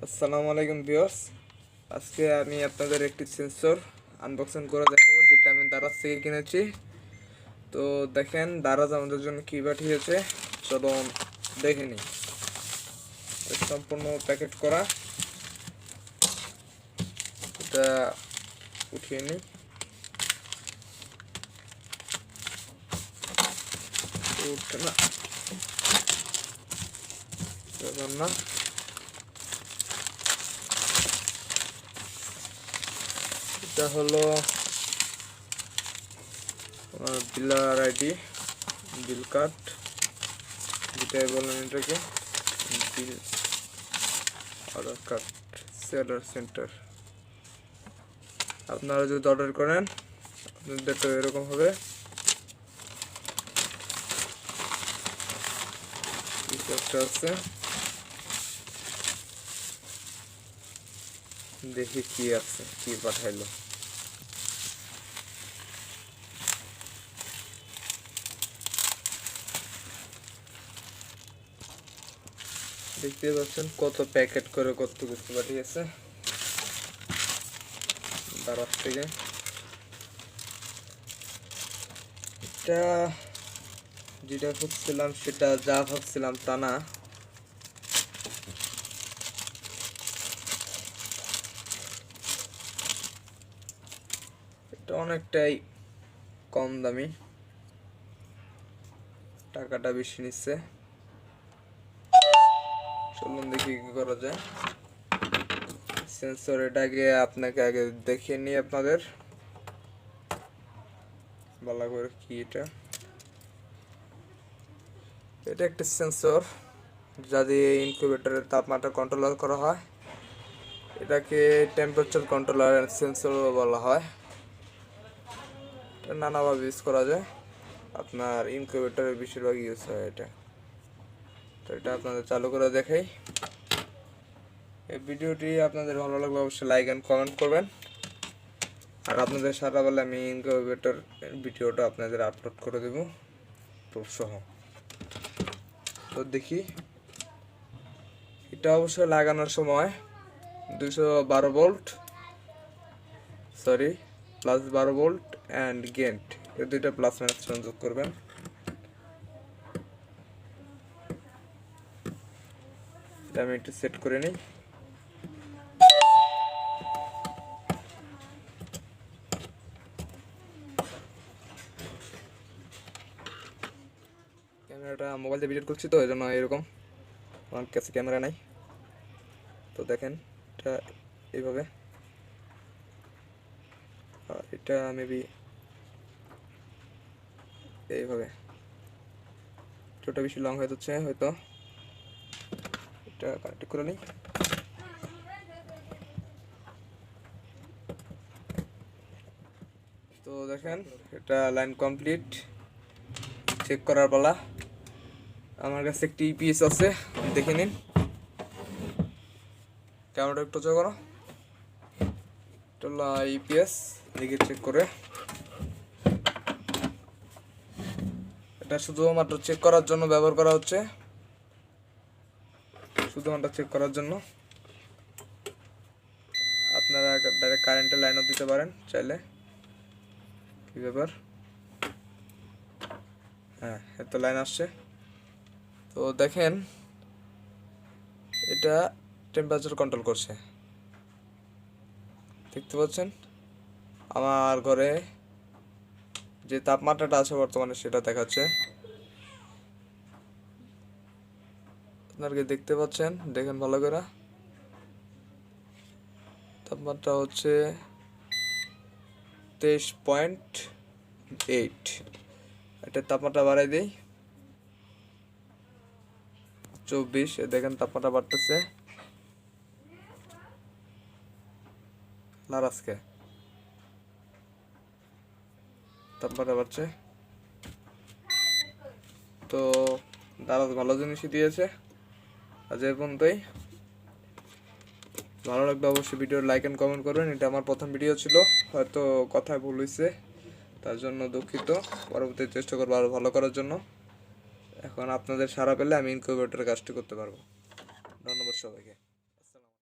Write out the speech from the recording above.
আসসালামু আলাইকুম ভিউয়ার্স, আজকে আমি আপনাদের একটি সেন্সর আনবক্সিং করে দেখাবো, যেটা আমি দারাজ থেকে কিনেছি। তো দেখেন দারাজ আমাদের জন্য কি পাঠিয়েছে, চলো দেখে নিই। সম্পূর্ণ প্যাকেট করা, এটা উঠিয়ে নিই। উঠছে না, না এটা হলো বিলার আইডি, বিল কার্ড যেটাই বলেন এটাকে, বিল অর্ডার কার্ড, সেলার সেন্টার। আপনারা যদি অর্ডার করেন আপনাদের তো এরকম হবে। একটা আছে, দেখি কি আছে, কি পাঠাইলো। দেখতে পাচ্ছেন কত প্যাকেট করে কত কিছু পাঠিয়েছে দারাজ থেকে। এটা যেটা ভাবছিলাম সেটা যা ভাবছিলাম তা না। এটা অনেকটাই কম দামি, টাকাটা বেশি নিচ্ছে। চলুন দেখি কি করা যায়। সেন্সর এটাকে আপনাকে আগে দেখিয়ে নিই আপনাদের ভালো করে। কি এটা একটা সেন্সর যা দিয়ে ইনকিউবেটরের তাপমাত্রা কন্ট্রোল করা হয়। এটাকে টেম্পারেচার কন্ট্রোলার সেন্সর বলা হয়। এটা নানাভাবে ইউজ করা যায়, আপনার ইনকিউবেটরের বেশিরভাগ ইউজ হয় এটা। তো এটা আপনাদের চালু করে দেখাই। এই ভিডিওটি আপনাদের ভালো লাগলে অবশ্যই লাইক এন্ড কমেন্ট করবেন। আর আপনাদের সারা বেলা আমি ইনকিউবেটর ভিডিওটা আপনাদের আপলোড করে দেব প্রুফ সহ। তো দেখি, এটা অবশ্যই লাগানোর সময় 212 volt, sorry +12 volt and gate, এই দুইটা প্লাস মাইনাস সংযোগ করবেন। এটা আমি একটু সেট করে নিই। ক্যামেরাটা মোবাইল দিয়ে ভিডিও করছি তো এই জন্য এরকম, আমার কাছে ক্যামেরা নাই। তো দেখেন এটা এইভাবে, এটা মেবি এইভাবে, ছোট বেশি লং হয়ে যাচ্ছে হয়তো। এটা কানেক্ট করে নিই। তো দেখেন এটা লাইন কমপ্লিট, চেক করার পালা। আমার কাছে একটি ইপিএস আছে, দেখে নিন। ক্যামেরাটা একটু চেক করো, এটা হলো ইপিএস, দেখে চেক করে। এটা শুধুমাত্র চেক করার জন্য ব্যবহার করা হচ্ছে, শুধুমাত্র চেক করার জন্য। আপনারা ডাইরেক্ট কারেন্টের লাইনও দিতে পারেন চাইলে। কি ব্যাপার, হ্যাঁ এত লাইন আসছে। তো দেখেন এটা টেম্পারেচার কন্ট্রোল করছে, দেখতে পাচ্ছেন। আমার ঘরে যে তাপমাত্রাটা আছে বর্তমানে সেটা দেখাচ্ছে, আপনারা কি দেখতে পাচ্ছেন? দেখেন ভালো করে, তাপমাত্রা হচ্ছে 23.8। এটা তাপমাত্রা বাড়াই দিই 24। দেখেন তাপমাত্রা বাড়তেছে। আজকে তাপমাত্রা বাড়ছে। তো দারাজ ভালো জিনিসই দিয়েছে। আজ এই পর্যন্তই। ভালো লাগলে অবশ্যই ভিডিও লাইক এন্ড কমেন্ট করবেন। এটা আমার প্রথম ভিডিও ছিল, হয়তো কথায় ভুল হয়েছে, তার জন্য দুঃখিত। পরবর্তীতে চেষ্টা করবো আরও ভালো করার জন্য। এখন আপনাদের সাড়া পেলে আমি ইনকিউবেটরের কাজটি করতে পারবো। ধন্যবাদ সবাইকে।